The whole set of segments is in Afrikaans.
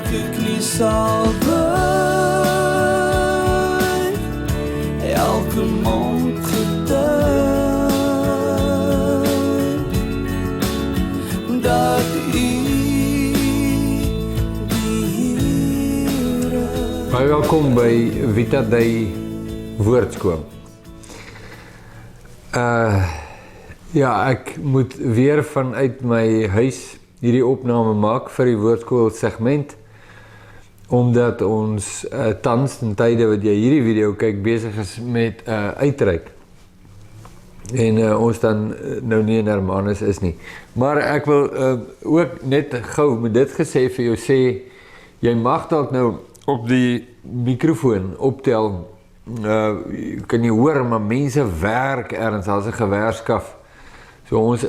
ek nie sal buig, elke mond getuig, dat U die Here. Baie welkom by Vita Day Woordskoop. Ja, ek moet weer vanuit my huis hierdie opname maak vir die woordskool segment, omdat ons tans in tye wat jy hierdie video kyk besig is met uitreik en ons dan nou nie in Hermanus is nie. Maar ek wil ook net gou met dit gesê vir jou sê, jy mag dalk nou op die microfoon optel, kan jy hoor, maar mense werk ergens, as 'n gewerskaf. So ons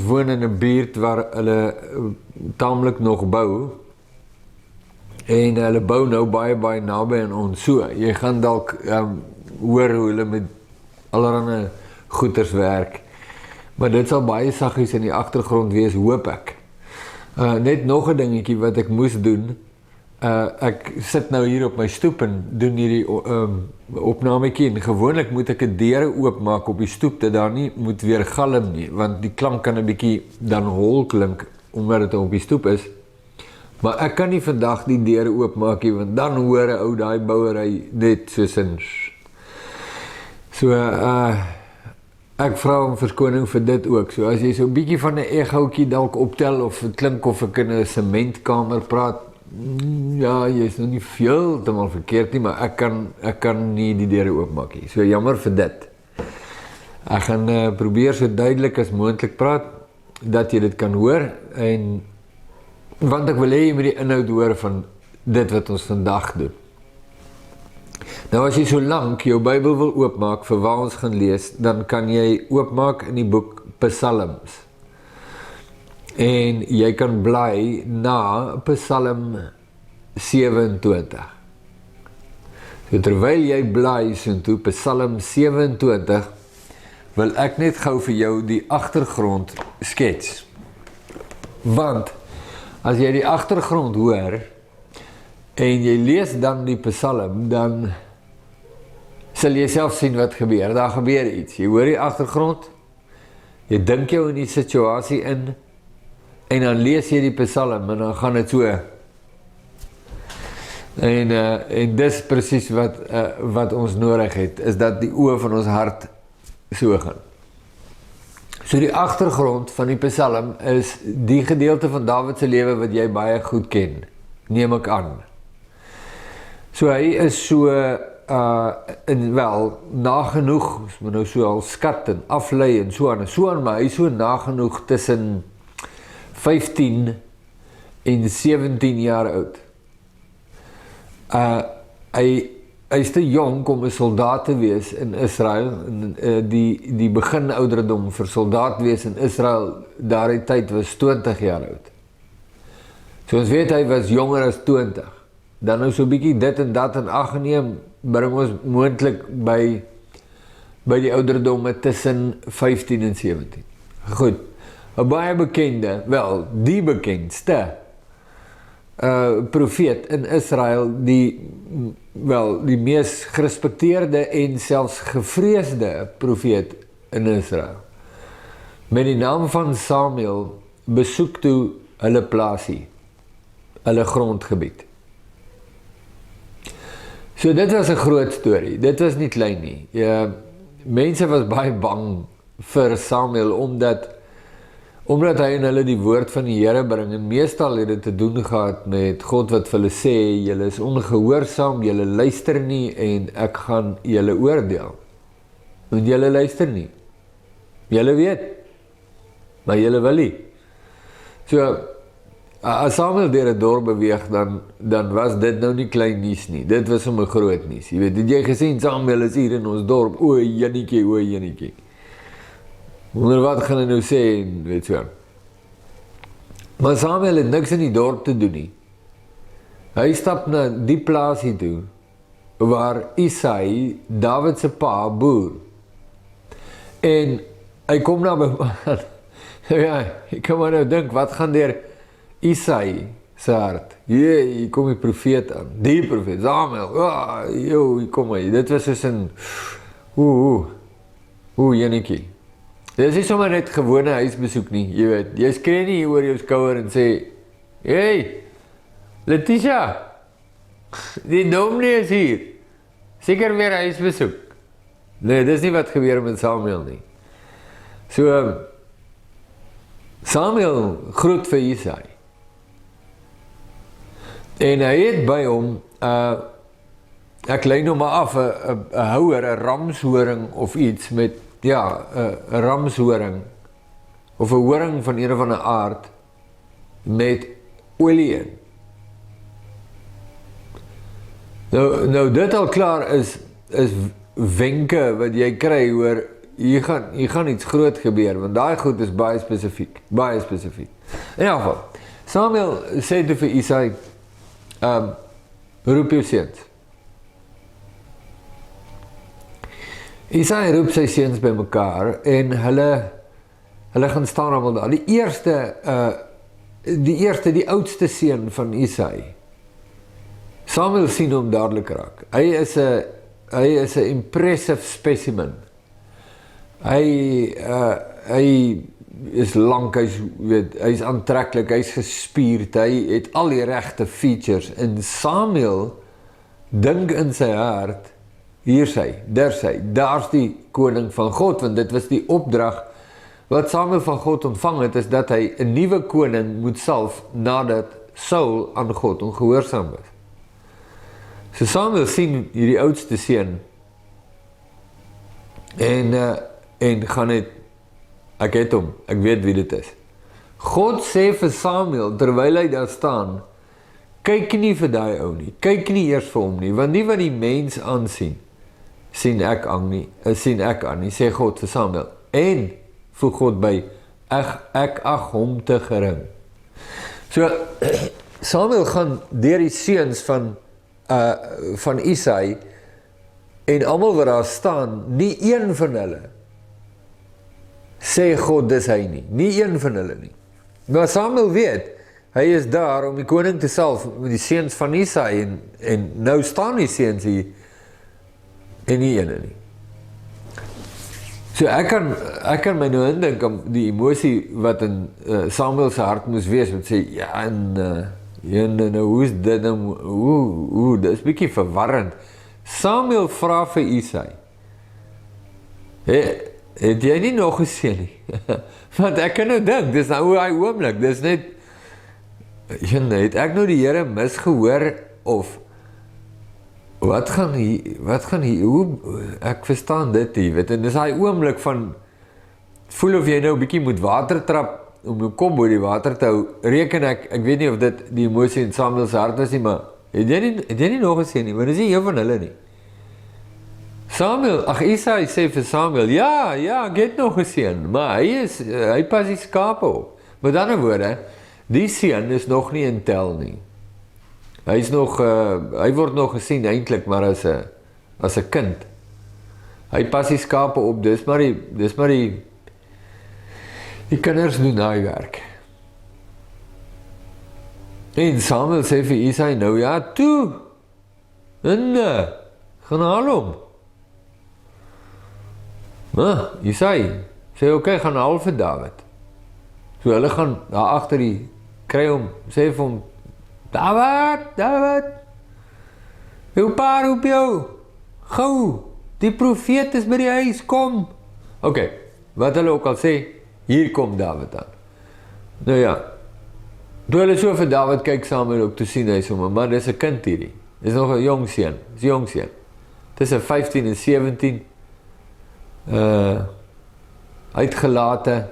woon in 'n buurt waar hulle taamlik nog bou, en hulle bou nou baie naby aan ons. So, jy gaan dalk hoor hoe hulle met allerlei goeders werk, maar dit sal baie saggies in die agtergrond wees, hoop ek. Net nog 'n dingetjie wat ek moes doen. Ek sit nou hier op my stoep en doen hierdie opnametjie, en gewoonlik moet ek die deure oopmaak op die stoep, dat daar nie moet weer galm nie, want die klank kan 'n bietjie dan hol klink, omdat dit op die stoep is. Maar ek kan nie vandag die deure oopmaak nie, want dan hoor 'n ou daai bouery net soos in. So, ek vra om verskoning vir dit ook. So, as jy so 'n bietjie van 'n egoutjie dalk optel, of het klink of ek in 'n sementkamer praat, ja, jy is nou nie heeltemal verkeerd nie, maar ek kan nie die deure oopmaak nie. So jammer vir dit. Ek gaan probeer so duidelik as moontlik praat, dat jy dit kan hoor, en want ek wil hê jy moet die inhoud hoor van dit wat ons vandag doen. Nou as jy so lank jou Bybel wil oopmaak vir waar ons gaan lees, dan kan jy oopmaak in die boek Psalms. En jy kan bly na Psalm 27. So terwyl jy bly soontoe Psalm 27, wil ek net gou vir jou die agtergrond skets. Want as jy die agtergrond hoor en jy lees dan die Psalm, dan sal jy self sien wat gebeur. Daar gebeur iets. Jy hoor die agtergrond, jy dink jou in die situasie in, en dan lees jy die Psalm, en dan gaan dit so. En dis presies wat ons nodig het, is dat die oë van ons hart so gaan. So die agtergrond van die Psalm is die gedeelte van Dawid se lewe wat jy baie goed ken, neem ek aan. So hy is so, nagenoeg, ons moet nou so al skat en aflei en so aan, maar hy is so nagenoeg tussen 15 en 17 jaar oud. Hy is te jong om 'n soldaat te wees in Israel, en die begin ouderdom vir soldaat wees in Israel daardie tyd was 20 jaar oud. So ons weet hy was jonger as 20. Dan nou so 'n bietjie dit en dat in ag geneem, bring ons moontlik by die ouderdomme tussen 15 en 17. Goed. 'n baie bekende, die bekendste profeet in Israel, die mees gerespekteerde en selfs gevreesde profeet in Israel, met die naam van Samuel, besoek toe hulle plaasie, hulle grondgebied. So dit was 'n groot storie, dit was nie klein nie. Mense was baie bang vir Samuel, omdat hy en hulle die woord van die Here bring, en meestal het dit te doen gehad met God wat vir hulle sê, julle is ongehoorsaam, julle luister nie, en ek gaan julle oordeel. Want julle luister nie. Julle weet, maar julle wil nie. So, as Samuel deur 'n dorp beweeg, dan was dit nou nie klein nuus nie. Dit was sommer groot nuus. Jy weet, het jy gesien, Samuel is hier in ons dorp, o Jannetjie. Wonder wat gaan hy nou sê, en weet so. Maar Samuel het niks in die dorp te doen nie. Hy stap na die plaasie toe, waar Isai, Dawid se pa, boer. En hy kom na by, ja, ek kan maar nou dink, wat gaan deur Isai, sy hart. Hier kom die profeet aan, die profeet, Samuel, hier kom hy, dit was soos een, jenetjie. Dit is nie sommer net gewone huisbesoek nie, jy weet, jy skree nie hier oor jou skouer en sê, hey, Letitia, die dominee is hier, seker weer huisbesoek. Nee, dis nie wat gebeur met Samuel nie. So, Samuel groet vir Isaai. En hy het by hom, ek lei nou maar af, 'n houer, 'n ramshoring of iets met, 'n ramshoring, of 'n horing van een of ander aard, met olie in. Nou dit al klaar is wenke wat jy kry oor, hier gaan iets groot gebeur, want daai goed is baie spesifiek. In elk geval, Samuel sê toe vir Isaai, roep jou seuns. Isaai roep sy seuns by mekaar, en hulle gaan staan allemaal daar. Die oudste seun van Isaai. Samuel sien hom dadelik raak. Hy is 'n impressive specimen. Hy is lank, hy is aantreklik, hy is gespierd, hy het al die regte features, en Samuel dink in sy hart, daar's die koning van God, want dit was die opdrag wat Samuel van God ontvang het, is dat hy 'n nuwe koning moet salf, nadat Saul aan God ongehoorsaam was. So Samuel sien hierdie oudste seun, en gaan net, ek het hom, ek weet wie dit is. God sê vir Samuel, terwyl hy daar staan, kyk nie vir daai ou nie, kyk nie eers vir hom nie, want nie wat die mens aansien, sien ek aan nie, sê God vir Samuel, en voeg God by, ek ag hom te gering. So, Samuel gaan deur die seuns van Isaai, en almal wat daar staan, nie een van hulle, sê God dis hy nie een van hulle nie. Maar Samuel weet, hy is daar om die koning te salf, met die seuns van Isaai, en nou staan die seuns hier, en nie ene nie. So ek kan my nou indink om die emosie wat in Samuel se hart moes wees, wat sê, nou hoe is dit nou, dit is bietjie verwarrend. Samuel vra vir Isaai, het jy nie nog gesien nie? Want ek kan nou dink, dis nou hy oomblik, dis net, het ek nou die Here misgehoor, of wat gaan hier, ek verstaan dit hier, weet, en dis hy oomblik van, voel of jy nou 'n bietjie moet water trap, om jou kop oor die water te hou, reken ek weet nie of dit die emosie in Samuel se hart was nie, maar het jy nie nog gesien nie, want dis nie een van hulle nie. Isaai sê vir Samuel, ja, ek het nog gesien, maar hy pas die skape op. Met ander woorde, die seun is nog nie in tel nie. Hy word nog gesien eintlik, maar as 'n kind. Hy pas die skape op, dis maar die kinders doen daai werk. En Samuel sê vir Isaai, nou ja, toe, en gaan haal hom. Maar Isaai sê, oké, gaan haal vir Dawid. So hulle gaan daar agter die, kry hom, sê vir hom, Dawid, jou pa roep jou, gou, die profeet is by die huis, kom. Oké, wat hulle ook al sê, hier kom Dawid aan. Nou ja, toe hulle so vir Dawid kyk Samuel ook, toe sien hy sommer, maar dis 'n kind hierdie, dis nog 'n jong seun, dis 'n 15 en 17, uitgelate,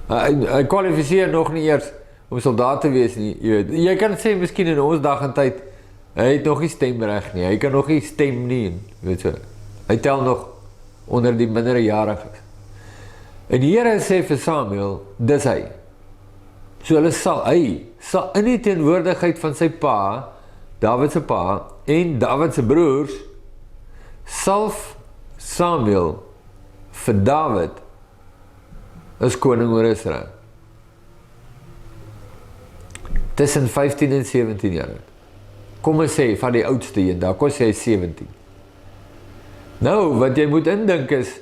hy kwalifiseer nog nie eers om soldaat te wees nie, jy kan sê, miskien in ons dag en tyd, hy het nog nie stemreg nie, hy kan nog nie stem nie, weet so, hy tel nog onder die minderjariges. En die Here sê vir Samuel, dis hy. So hy sal in die teenwoordigheid van sy pa, Dawid se pa, en Dawid se broers, salf Samuel vir Dawid as koning oor Israel. tussen 15 en 17 jaar oud. Kom ons sê, van die oudste een, daar kom sy 17. Nou, wat jy moet indink is,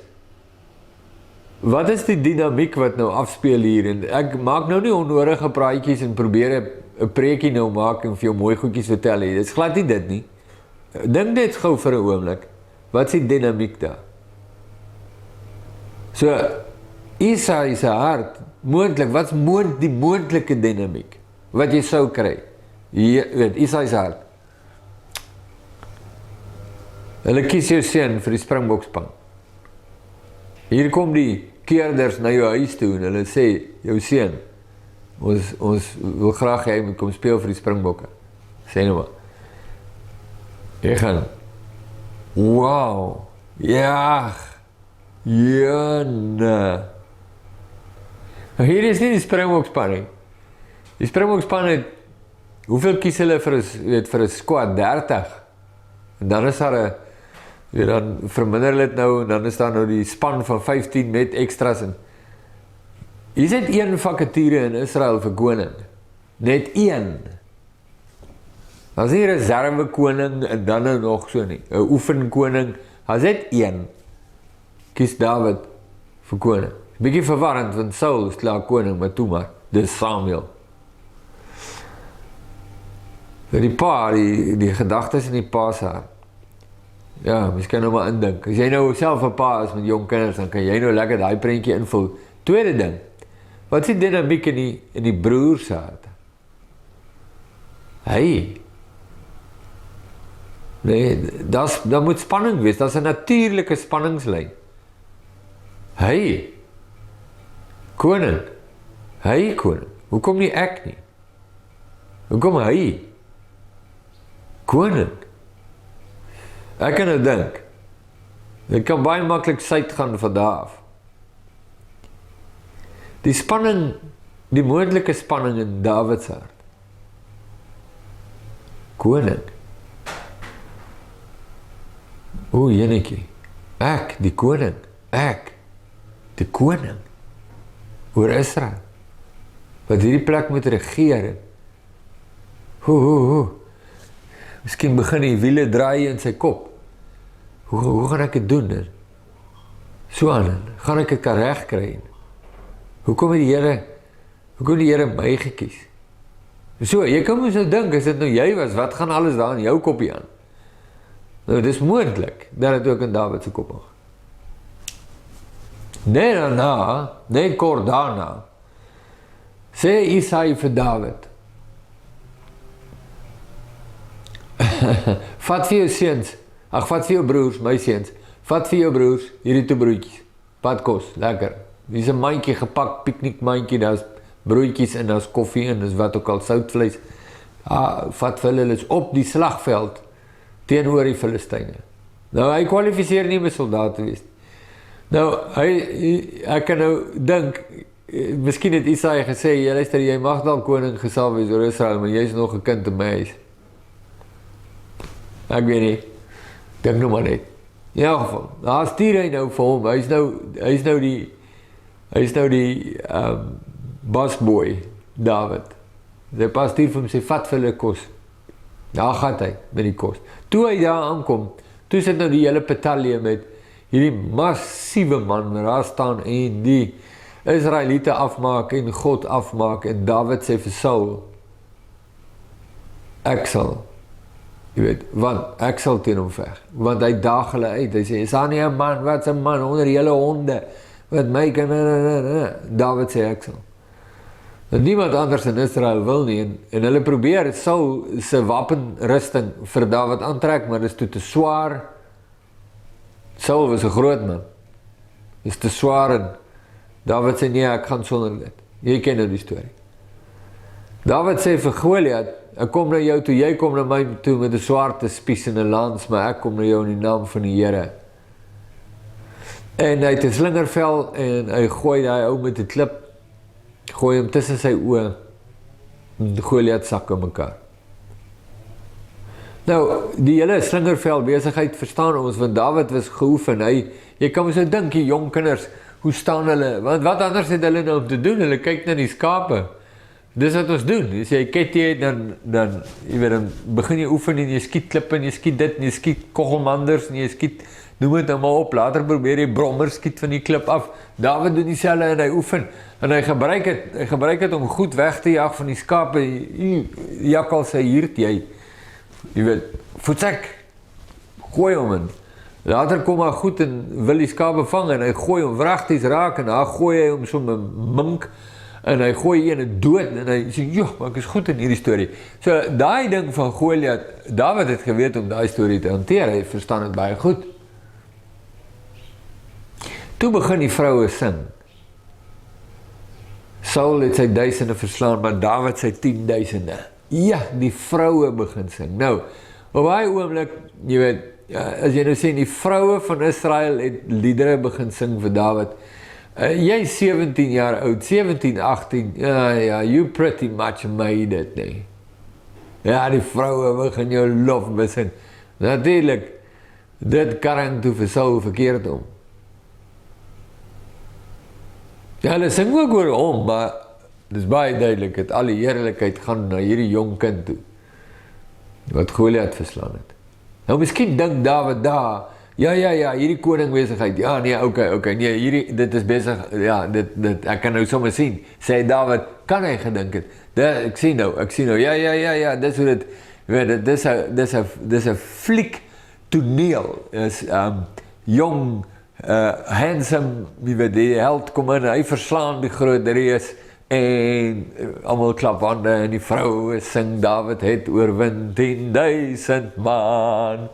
wat is die dinamiek wat nou afspeel hier? En ek maak nou nie onnodige praatjies en probeer 'n preekie nou maak en vir jou mooi goedjies vertel nie. Dit is glad nie dit nie. Dink net gou vir 'n oomblik, wat is die dinamiek daar? So, Isaïe se hart, moontlik, wat is die moontlike dinamiek, wat jy sou kry? Jy weet, Isaïe se hart. Hulle kies jou seun vir die Springbokspan. Hier kom die keerders na jou huis toe en hulle sê, jou seun, ons wil graag hê jy moet kom speel vir die Springbokke. Sê nou maar. Jy gaan, wow, ja, jene. Hier is nie die Springbokspan nie. Die Springbokspan het, hoeveel kies hulle vir 'n squad? 30. En dan is daar dan verminder hulle dit nou, en dan is daar nou die span van 15 met extras en hier is net een vakature in Israel vir koning. Net een. Daar is nie 'n reserve koning en dan nou nog so nie. 'n oefenkoning. Daar is net een. Kies Dawid vir koning. Bietjie verwarrend, want Saul is klaar koning, maar toe maar. Dis Samuel. Die pa, die gedagtes in die pa se hart. Ja, mens kan nou maar indink. As jy nou self 'n pa is met jong kinders, dan kan jy nou lekker daai prentjie invul. Tweede ding, wat is die dinamiek in die broer se hart? Nee, daar moet spanning wees, daar's 'n natuurlike spanningslyn. Koning. Koning. Hoekom nie ek nie? Hoekom hy? Koning. Ek kan nou dink, ek kan baie maklik suid gaan van daar af. Die spanning, die moontlike spanning in Dawid se hart. Koning. O, jenetjie, ek, die koning, die koning, oor Israel, wat hierdie plek moet regeer. Miskien begin die wiele draai in sy kop. Hoe gaan ek dit doen? So aan, gaan ek dit kan reg kry? Hoekom die Here my gekies? So, jy kan mos nou dink, as dit nou jy was, wat gaan alles daar in jou koppie aan? Nou, dis moontlik, dat het ook in Dawid se kop mag. Net kort daarna, sê Isaïe vir Dawid, vat vir jou seuns, vat vir jou broers, my seuns, vat vir jou broers, hierdie 2 broodjies, padkos, lekker. Hier is 'n mandjie gepak, piknikmandjie, daar's broodjies en daar's koffie en dis wat ook al, soutvleis. Vat vir hulle, is op die slagveld teenoor die Filistyne. Nou, hy kwalifiseer nie met soldaat te wees. Nou, ek kan nou dink, miskien het Isaïe gesê, luister, jy mag dalk koning gesalf wees oor Israel, maar jy is nog 'n kind in my huis. Ek weet nie, dink nou maar net. In elk geval, daar stuur hy nou vir hom, hy is nou die busboy, Dawid. Sy pa stuur vir hom, sê, vat vir hulle kos. Daar gaan hy, met die kos. Toe hy daar aankom, toe sit nou die hele batalje met hierdie massiewe man daar staan en die Israeliete afmaak en God afmaak en Dawid sê vir Saul, ek sal, jy weet, want ek sal teen hom veg, want hy daag hulle uit, hy sê, is daar nie 'n man, wat 'n man, onder die hele honde, wat my kan, Dawid sê ek sal. En niemand anders in Israel wil nie, en hulle probeer Saul se wapenrusting vir Dawid aantrek, maar dit is toe te swaar. Saul was 'n groot man, is te swaar, en Dawid sê, nee, ek gaan sonder dit. Jy ken nou die storie. Dawid sê vir Goliat, ek kom na jou toe, jy kom na my toe met 'n swaard, 'n spies en 'n lans, maar ek kom na jou in die naam van die Here. En hy het 'n slingervel, en hy gooi daai ou met 'n klip, gooi hom tussen sy oë, en Goliat sak in mekaar. Nou, die hele slingervel besigheid verstaan ons, want Dawid was geoefen, jy kan mos nou dink, die jong kinders, hoe staan hulle, want wat anders het hulle nou om te doen, hulle kyk na die skape, Dis wat ons doen. As jy ketty het, dan jy weet, dan begin jy oefen en jy skiet klippe en jy skiet dit en jy skiet kogelmanders en jy skiet, noem dit nou maar op, later probeer jy brommer skiet van die klip af. David doen dieselfde en hy oefen en hy gebruik het om goed weg te jaag van die skape, jakkal sy hierd jy weet, voetsek, gooi hom in. Later kom hy goed en wil die skape vang en hy gooi hom wragties raak en dan gooi hy hom so 'n mink en hy gooi een dood en hy sê, joh, maar ek is goed in hierdie storie. So, daai ding van Goliat, David het geweet om daai storie te hanteer, hy verstaan het baie goed. Toe begin die vroue sing. Saul het sy duisende verslaan, maar David sy 10.000. Ja, die vroue begin sing. Nou, op daai oomblik, jy weet, as jy nou sê, die vroue van Israel het liedere begin sing vir David. Jy is 17 jaar oud, 17, 18, ja, you pretty much made it, nee. Ja, die vroue begin jou lof besing. Natuurlijk, dit karring toe vir Saul verkeerd om. Ja, hulle sing ook oor hom, maar dis baie duidelik, het al die heerlikheid gaan na hierdie jong kind toe, wat Goliat verslaan het. Nou, miskien dink David daar, ja, hierdie koningbesigheid, ja, nee, okay, nee, hierdie, dit is besig, ja, dit, ek kan nou sommer sien, sê David, kan hy gedink het, ek sien nou, ja, dis hoe dit, weet, dis 'n fliek toneel, is, jong, handsome, wie weet, die held kom in, hy verslaan die groot reus, en almal klap hande, en die vroue sing, David het oorwin 10.000 man,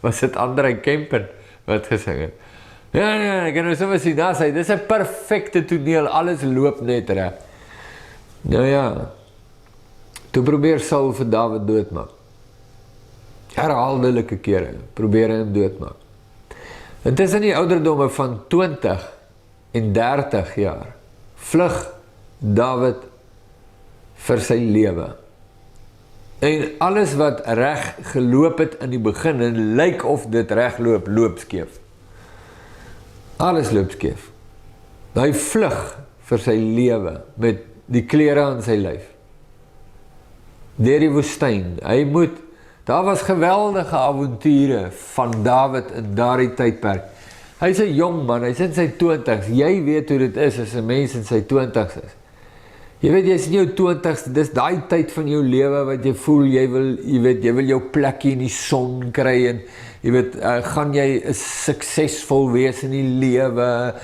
was dit André Kempen wat gesing het. Ja, ek kan nou sommer sien, daar sê, dis 'n perfekte toneel, alles loop net reg. Nou ja, toe probeer Saul vir David doodmaak. Herhaaldelike kere, probeer hy hom doodmaak. En tussen die ouderdomme van 20 en 30 jaar, vlug David vir sy lewe. En alles wat reg geloop het in die begin, en lyk of dit reg loop skeef. Alles loop skeef. Hy vlug vir sy lewe, met die klere aan sy lyf. Deur die woestyn, daar was geweldige avonture van David in daardie tydperk. Hy is 'n jong man, hy is in sy 20's, jy weet hoe dit is as 'n mens in sy 20's is. Jy weet, jy is in jou 20's, dis daai tyd van jou lewe wat jy voel, jy wil jou plekkie in die son kry, en jy weet, gaan jy suksesvol wees in die lewe,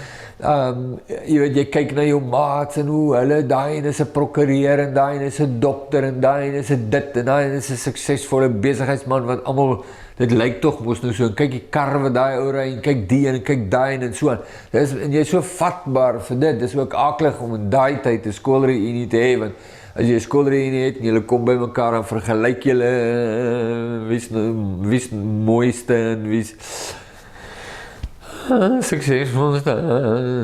jy weet, jy kyk na jou maats, en hoe hulle, daai en is 'n prokureur, en daai en is 'n dokter, en daai en is 'n dit, en daai en is 'n suksesvolle besigheidsman, wat almal, dit lyk tog mos nou so, en kyk die kar wat daai ou ry, en kyk die, en kyk daai, en so aan. En jy is so vatbaar vir dit, dis ook aklig om in daai tyd 'n skoolreunie te hê, want as jy 'n skoolreunie het, en julle kom by mekaar, en vergelyk julle, wie's mooiste, en wie's suksesvol,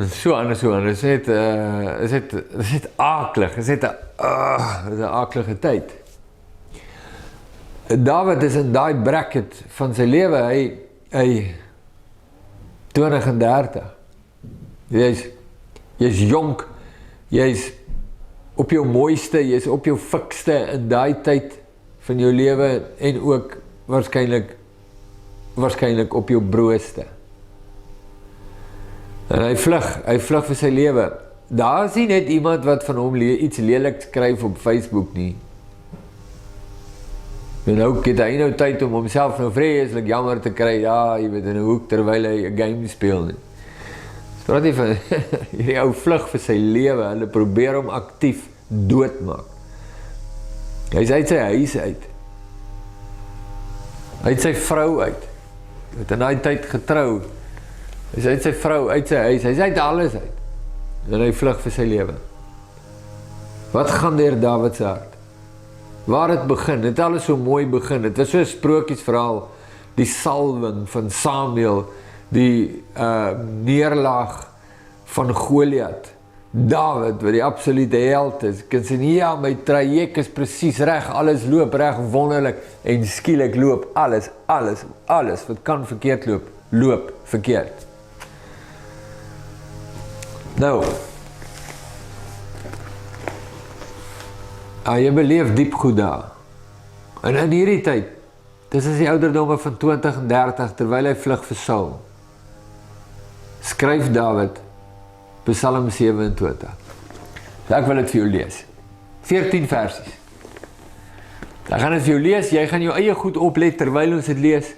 so aan, is het aklig, is het 'n aklige tyd. David is in daai bracket van sy lewe, hy 20 en 30. Jy's jonk, jy's op jou mooiste, jy's op jou fikste in daai tyd van jou lewe, en ook waarskynlik op jou broodste. En hy vlug vir sy lewe. Daar is nie net iemand wat van hom iets lelik skryf op Facebook nie. En ook het hy nou tyd om homself nou vreeslik jammer te kry, ja, jy weet, in 'n hoek terwyl hy 'n game speel nie. Spraak nie van, hierdie ou vlug vir sy lewe, hulle probeer hom aktief doodmaak. Hy is uit sy huis uit. Hy het sy vrou uit. Hy het in daai tyd getrou. Hy is uit sy vrou, uit sy huis, hy is uit alles uit. En hy vlug vir sy lewe. Wat gaan deur David se hart? Waar het begin? Het alles so mooi begin. Het was so 'n sprokiesverhaal, die salwing van Samuel, die neerlaag van Goliat, David, wat die absolute held is, kan sê, ja, my traject is presies reg, alles loop reg, wonderlik, en skielik loop alles, wat kan verkeerd loop verkeerd. Jy beleef diep goed daar. En in hierdie tyd, dis is die ouderdomme van 20 en 30, terwyl hy vlug vir Saul, skryf Dawid Psalm 27. So ek wil dit vir jou lees. 14 versies. Ek gaan dit vir jou lees, jy gaan jou eie goed oplet terwyl ons dit lees,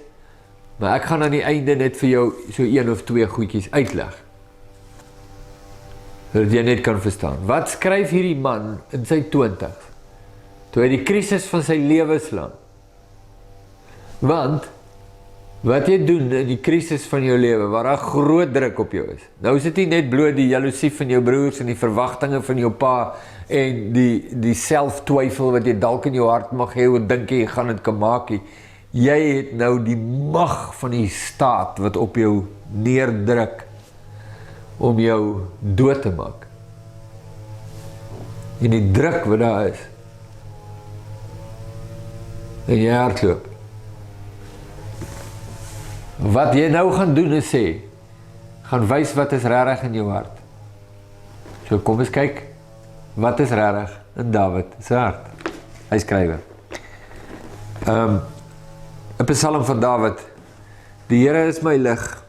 maar ek gaan aan die einde net vir jou so 1 of 2 goedjies uitleg, sodat jy net kan verstaan. Wat skryf hierdie man in sy 20's, toe hy die krisis van sy lewe slaan? Want, wat jy doen in die krisis van jou lewe, waar daar groot druk op jou is, nou is dit nie net bloot die jaloesie van jou broers en die verwagtinge van jou pa, en die selftwyfel wat jy dalk in jou hart mag hê, wat dink jy gaan dit kan maak nie. Jy het nou die mag van die staat wat op jou neerdruk om jou dood te maak. En die druk wat daar is, en jy hardloop. Wat jy nou gaan doen is sê, gaan wys wat is regtig in jou hart. So kom eens kyk, wat is regtig in Dawid se hart? Hy skryf. 'n Psalm van Dawid. Die Here is my lig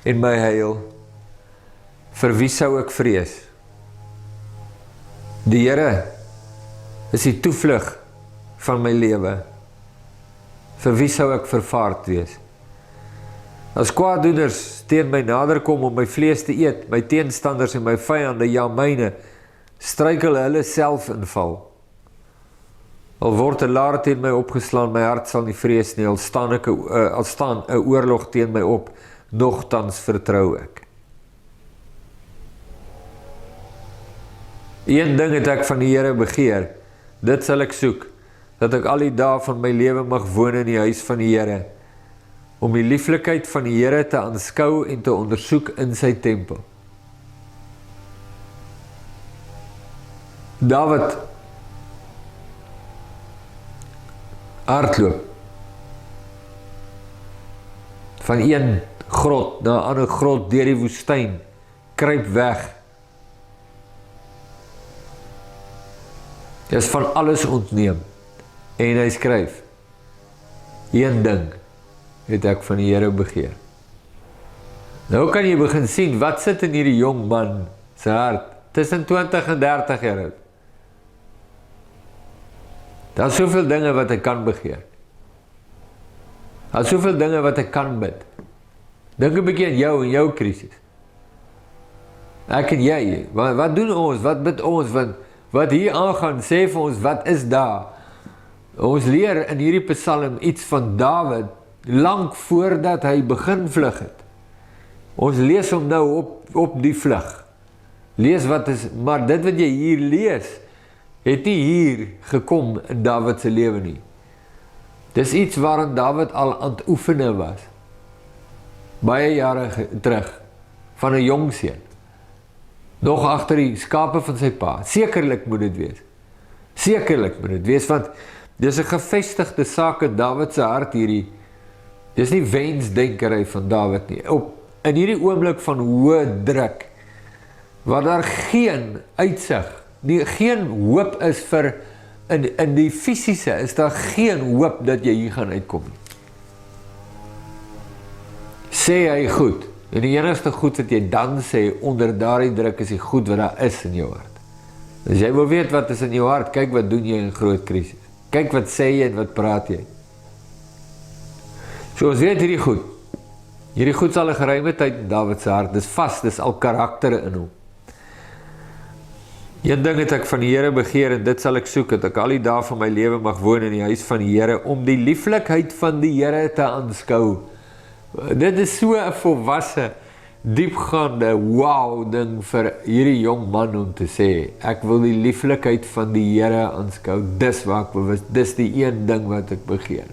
en my heil. Vir wie sou ek vrees? Die Here is die toevlug van my lewe. Vir wie sou ek vervaard wees? As kwaaddoeners teen my nader kom om my vlees te eet, my teenstanders en my vyande, ja myne, struikel hulle self inval. Al word 'n laar teen my opgeslaan, my hart sal nie vrees nie, al staan 'n oorlog teen my op, nogtans vertrou ek. Een ding het ek van die Here begeer, dit sal ek soek, dat ek al die dae van my lewe mag woon in die huis van die Here, om die lieflikheid van die Here te aanskou en te ondersoek in sy tempel. Dawid hardloop van een grot na 'n ander grot deur die woestyn, kruip weg. Hy is van alles ontneem en hy skryf, een ding het ek van die Here begeer. Nou kan jy begin sien, wat sit in hierdie jong man se hart, tussen 20 en 30 jaar oud. Daar is soveel dinge wat ek kan begeer. Daar is soveel dinge wat ek kan bid. Dink 'n bietjie aan jou en jou krisis. Ek en jy, wat doen ons, wat bid ons, want wat hier aangaan, sê vir ons, wat is daar? Ons leer in hierdie psalm iets van Dawid, lang voordat hy begin vlug het. Ons lees hom nou op die vlug. Lees wat is, maar dit wat jy hier lees, het nie hier gekom in Dawid se lewe nie. Dis iets waarin Dawid al aan het oefene was. Baie jare terug, van 'n jong seun. Nog agter die skape van sy pa. Sekerlik moet dit wees. Sekerlik moet dit wees, want dis 'n gevestigde saak in Dawid se hart hierdie. Dis nie wensdenkery van Dawid nie. In hierdie oomblik van hoë druk, waar daar geen uitsig, geen hoop is vir, in die fisiese, is daar geen hoop dat jy hier gaan uitkom nie. Sê hy goed, en die enigste goed wat jy dan sê, onder daardie druk is die goed wat daar is in jou hart. As jy wil weet wat is in jou hart, kyk wat doen jy in groot krisis. Kyk wat sê jy en wat praat jy. So ons weet hierdie goed. Hierdie goed sal 'n geruime tyd in Dawid se hart, dis vas, dis al karaktere in hom. Een ding het ek van die Here begeer en dit sal ek soek, dat ek al die dae van my lewe mag woon in die huis van die Here, om die lieflikheid van die Here te aanskou. Dit is so 'n volwasse, diepgaande, wow ding vir hierdie jong man om te sê, ek wil die lieflikheid van die Here aanskou, dis waar ek bewus, dis die een ding wat ek begeer.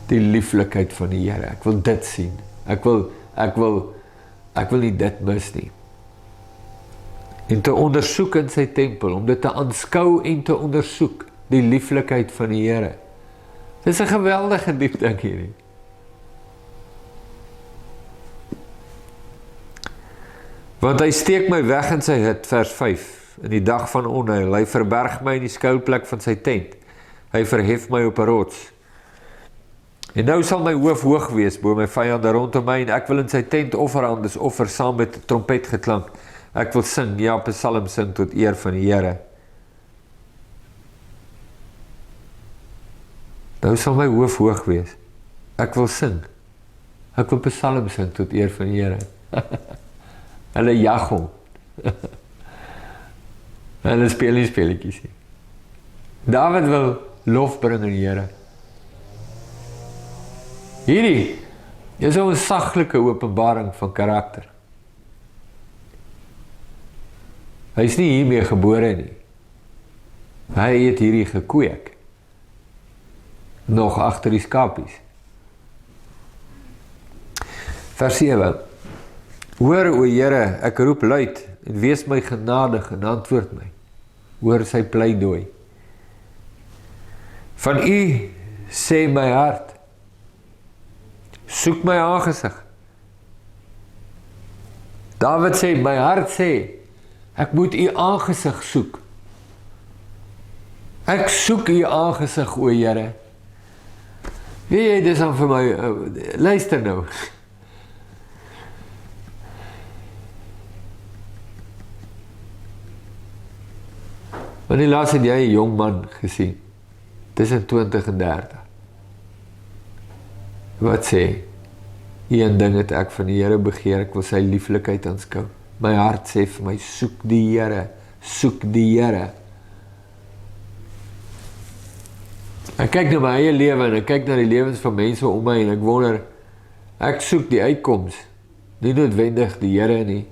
Die lieflikheid van die Here, ek wil dit sien, ek wil nie dit mis nie. En te ondersoek in sy tempel, om dit te aanskou en te ondersoek, die lieflikheid van die Here. Dis 'n geweldige diep ding hierdie. Want hy steek my weg in sy hut, vers 5. in die dag van onheil. Hy verberg my in die skuilplek van sy tent. Hy verhef my op 'n rots. En nou sal my hoof hoog wees bo my vyande rondom my, en ek wil in sy tent offerandes offer saam met trompetgeklank. Ek wil sing, ja, psalm sing tot eer van die Here. Nou sal my hoof hoog wees. Ek wil sing. Ek wil psalm sing tot eer van die Here. Hulle jag hom. Hulle speel nie speletjies nie. David wil lof bring aan die Here. Hierdie is 'n saglike openbaring van karakter. Hy is nie hiermee gebore nie. Hy het hierdie gekweek. Nog agter die skapies. Vers 7. Hoor, o Here, ek roep luid, en wees my genadig en antwoord my. Hoor sy pleidooi. Van U sê my hart, soek my aangesig. David sê, my hart sê, ek moet U aangesig soek. Ek soek U aangesig, o Here. Weet jy, dis dan vir my, luister nou. Wanneer laas het jy 'n jong man gesien, tussen 20 en 30? Wat sê? Een ding het ek van die Here begeer, ek wil sy lieflikheid aanskou. My hart sê vir my, soek die Here, soek die Here. Ek kyk na my eie lewe en ek kyk na die lewens van mense om my en ek wonder, ek soek die uitkoms, nie noodwendig die Here nie.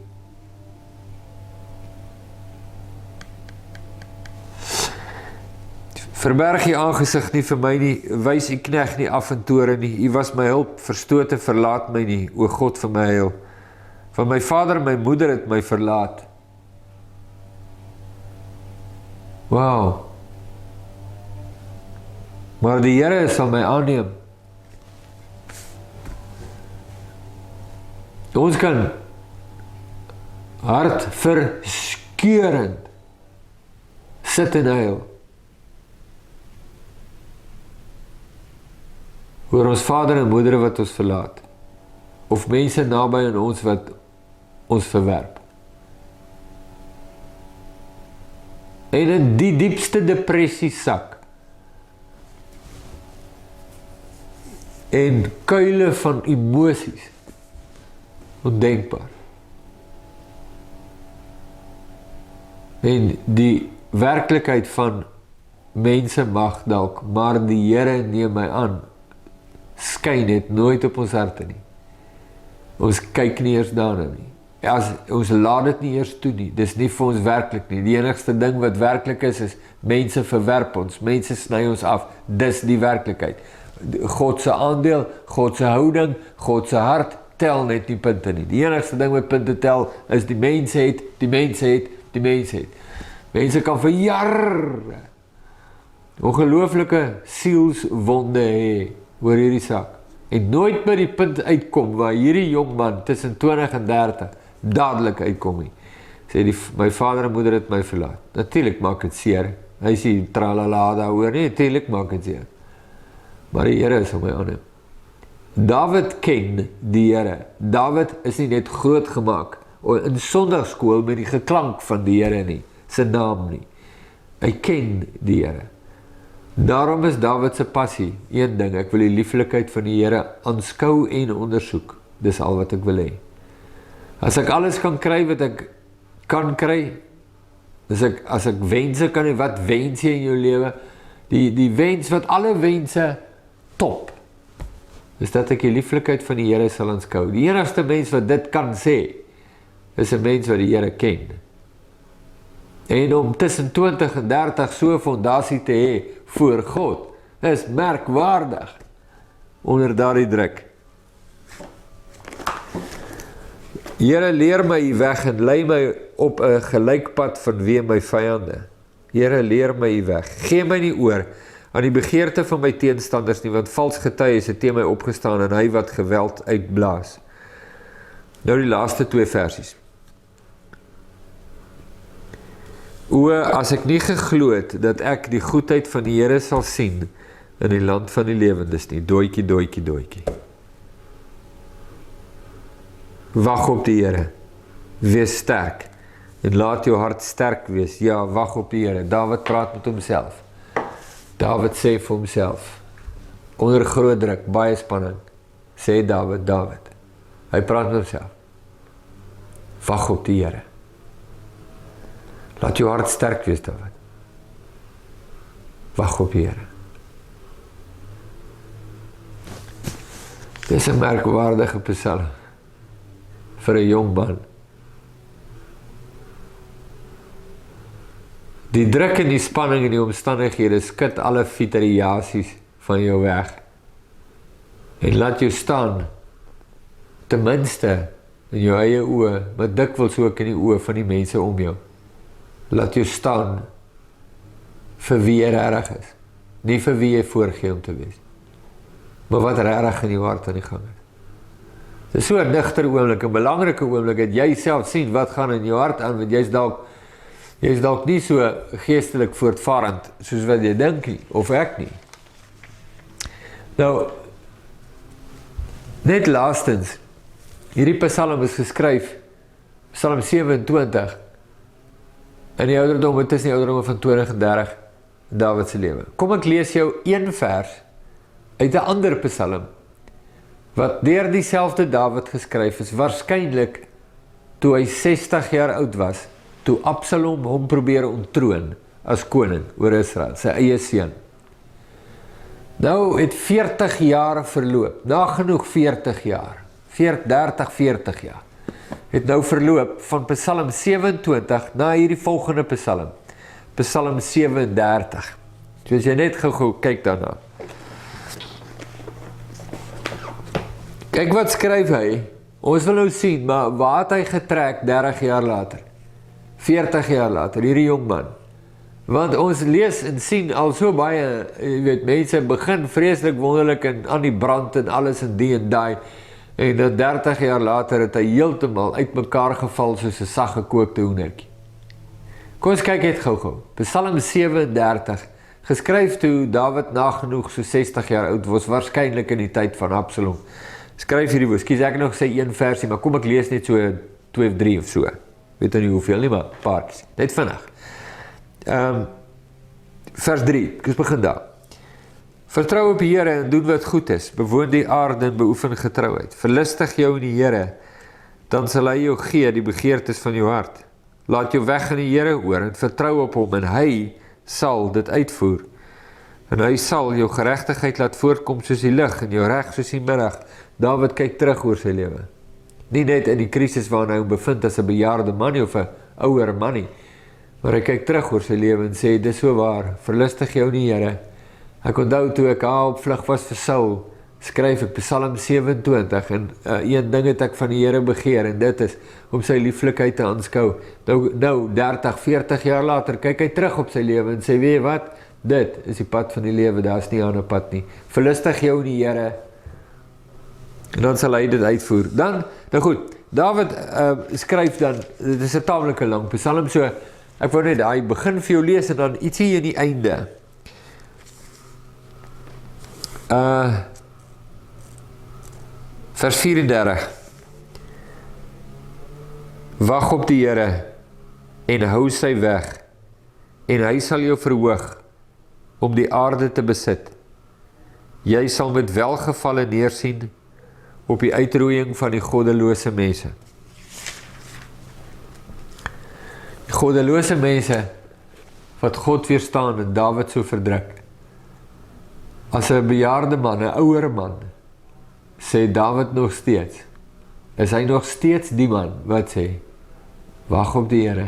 Verberg U aangesig nie vir my nie, wys U knegg nie af in toorn nie, U was my hulp, verstote verlaat my nie, o God van my heil. Van my vader en my moeder het my verlaat. Wow. Maar die Here sal my aanneem. Ons kan hartverskeurend sit en huil oor ons vader en moeder wat ons verlaat, of mense naby aan ons wat ons verwerp. En in die diepste depressie sak, en kuile van emosies, ondenkbaar. En die werklikheid van mense mag dalk, maar die Here neem my aan, skyn het nooit op ons harte nie. Ons kyk nie eers daarna nie. Ons laat dit nie eers toe nie. Dis nie vir ons werklik nie. Die enigste ding wat werklik is mense verwerp ons, mense sny ons af. Dis die werklikheid. God se aandeel, God se houding, God se hart tel net nie punte nie. Die enigste ding wat punte tel is die mense het, die mense het, die mense het. Mense kan vir jare ongelooflike sielswonde hê oor hierdie saak. En nooit by die punt uitkom waar hierdie jong man tussen 20 en 30 dadelik uitkom nie. Sê my vader en moeder het my verlaat. Natuurlik maak dit seer. Hy sê tralala daaroor nie, natuurlik maak dit seer. Maar die Here is om my aanneem. David ken die Here. David is nie net groot gemaak in sonndagskool met die geklank van die Here nie, sy naam nie. Hy ken die Here. Daarom is David se passie een ding, ek wil die lieflikheid van die Here aanskou en ondersoek. Dis al wat ek wil hê. As ek alles kan kry wat ek kan kry, as ek wense kan hê, wat wens jy in jou lewe? Die wens wat alle wense top, is dat ek die lieflikheid van die Here sal aanskou. Die enigste mens wat dit kan sê, is 'n mens wat die Here ken. En om tussen 20 en 30 so 'n fondasie te hê voor God, is merkwaardig onder daardie druk. Here, leer my U weg en lei my op 'n gelykpad vanweë my vyande. Here, leer my U weg. Gee my nie oor aan die begeerte van my teenstanders nie, want vals getuies het teen my opgestaan en hy wat geweld uitblaas. Nou die laaste 2 versies. O, as ek nie geglo het dat ek die goedheid van die Here sal sien in die land van die lewendes nie, dooitjie, dooitjie, dooitjie. Wag op die Here, wees sterk, en laat jou hart sterk wees, ja, wag op die Here. Dawid praat met homself, Dawid sê vir homself, onder groot druk, baie spanning, sê Dawid, hy praat met homself, wag op die Here. Laat jou hart sterk wees, Dawid. Wag op die Here. Dis 'n merkwaardige psalm vir 'n jong man. Die druk en die spanning en die omstandighede skud alle variasies van jou weg. En laat jou staan, ten minste in jou eie oë, maar dikwels ook in die oë van die mense om jou. Laat jou staan vir wie jy regtig is. Nie vir wie jy voorgee om te wees. Maar wat regtig in jou hart aan die gang is. Dit is so 'n nigter oomblik, 'n belangrike oomblik, dat jy self sien wat gaan in jou hart aan, want jy is dalk nie so geestelik voortvarend soos wat jy dink nie, of ek nie. Nou, net laastens, hierdie psalm is geskryf, Psalm 27, in die ouderdomme, tussen die ouderdomme van 20 en 30, Dawid se lewe. Kom ek lees jou een vers uit 'n ander psalm, wat deur dieselfde Dawid geskryf is, waarskynlik toe hy 60 jaar oud was, toe Absalom hom probeer onttroon as koning oor Israel, sy eie seun. Nou het 40 jaar verloop, nagenoeg 40 jaar, 40 jaar, het nou verloop van Psalm 27 na hierdie volgende psalm, Psalm 37. So as jy net gou kyk daarna. Kyk wat skryf hy, ons wil nou sien, maar waar het hy getrek 30 jaar later? 40 jaar later, hierdie jong man. Want ons lees en sien al so baie, jy weet, mense begin vreeslik wonderlik en aan die brand en alles en die en daai, en dan 30 jaar later het hy heeltemal uit mekaar geval soos 'n saggekookte hoendertjie. Kom ons kyk net gou. Psalm 37, geskryf toe Dawid nagenoeg so 60 jaar oud was, waarskynlik in die tyd van Absalom. Skryf hierdie woord, kies ek nog sê een versie, maar kom ek lees net so 2 of 3 of so. Weet nie hoeveel nie, maar paartjies. Net vinnig. Vers 3, ek begin daar. Vertrou op die Here en doen wat goed is, bewoon die aarde en beoefen getrouheid. Verlustig jou in die Here, dan sal hy jou gee die begeertes van jou hart. Laat jou weg in die Here oor en vertrou op hom en hy sal dit uitvoer. En hy sal jou geregtigheid laat voortkom soos die lig en jou reg soos die middag. Dawid kyk terug oor sy lewe. Nie net in die krisis waarin hy hom bevind as 'n bejaarde man of 'n ouer man nie, maar hy kyk terug oor sy lewe en sê, dis so waar, verlustig jou in die Here. Ek onthou toe ek op vlug was vir Saul, skryf ek Psalm 27 en een ding het ek van die Here begeer en dit is om sy lieflikheid te aanskou. Nou 30, 40 jaar later kyk hy terug op sy lewe en sê, weet jy wat, dit is die pad van die lewe, daar is nie 'n ander pad nie. Verlustig jou in die Here en dan sal hy dit uitvoer. Dan, nou goed, Dawid skryf dan, dit is 'n taamlike lang Psalm, so ek wou net daai begin vir jou lees en dan ietsie in die einde. Vers 34. Wag op die Here en hou sy weg en hy sal jou verhoog om die aarde te besit. Jy sal met welgevalle neersien op die uitroeiing van die goddelose mense. Die goddelose mense wat God weerstaan en Dawid so verdruk. As 'n bejaarde man, 'n ouer man, sê Dawid nog steeds, is hy nog steeds die man wat sê, wag op die Here.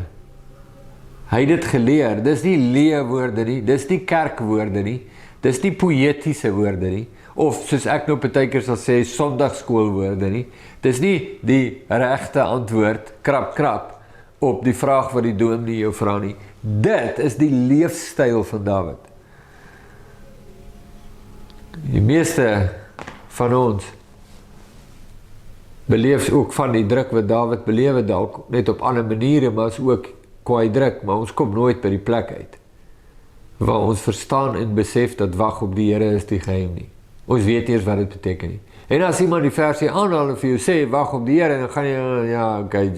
Hy het dit geleer, dis nie leerwoorde nie, dis nie kerkwoorde nie, dis nie poëtiese woorde nie, of soos ek nou partykeer sal sê, sondagskoolwoorde nie, dis nie die regte antwoord, krap, op die vraag wat die dominee jou vra nie. Dit is die leefstyl van Dawid. Die meeste van ons beleef ook van die druk wat Dawid belewe dalk net op ander maniere, maar is ook kwaai druk, maar ons kom nooit by die plek uit waar ons verstaan en besef dat wag op die Here is die geheim nie. Ons weet eers wat dit beteken nie. En as iemand die versie aanhaal en vir jou sê, wag op die Here, dan gaan jy, ja, okay,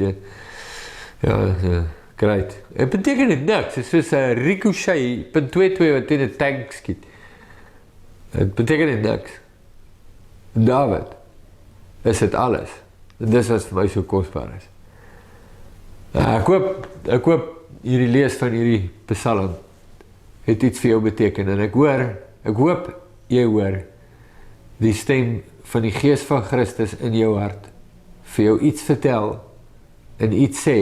great. Het beteken dit niks, het is soos 'n ricochet, .22 wat in 'n tank skiet. Het beteken dit niks. David, is dit alles. En dis wat vir my so kosbaar is. Ek hoop hierdie lees van hierdie psalm het iets vir jou beteken, en ek hoop jy hoor die stem van die Gees van Christus in jou hart vir jou iets vertel en iets sê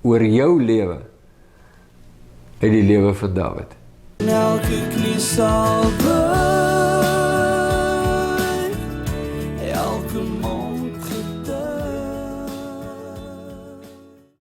oor jou lewe uit die lewe van Dawid. Elke knie sal buig.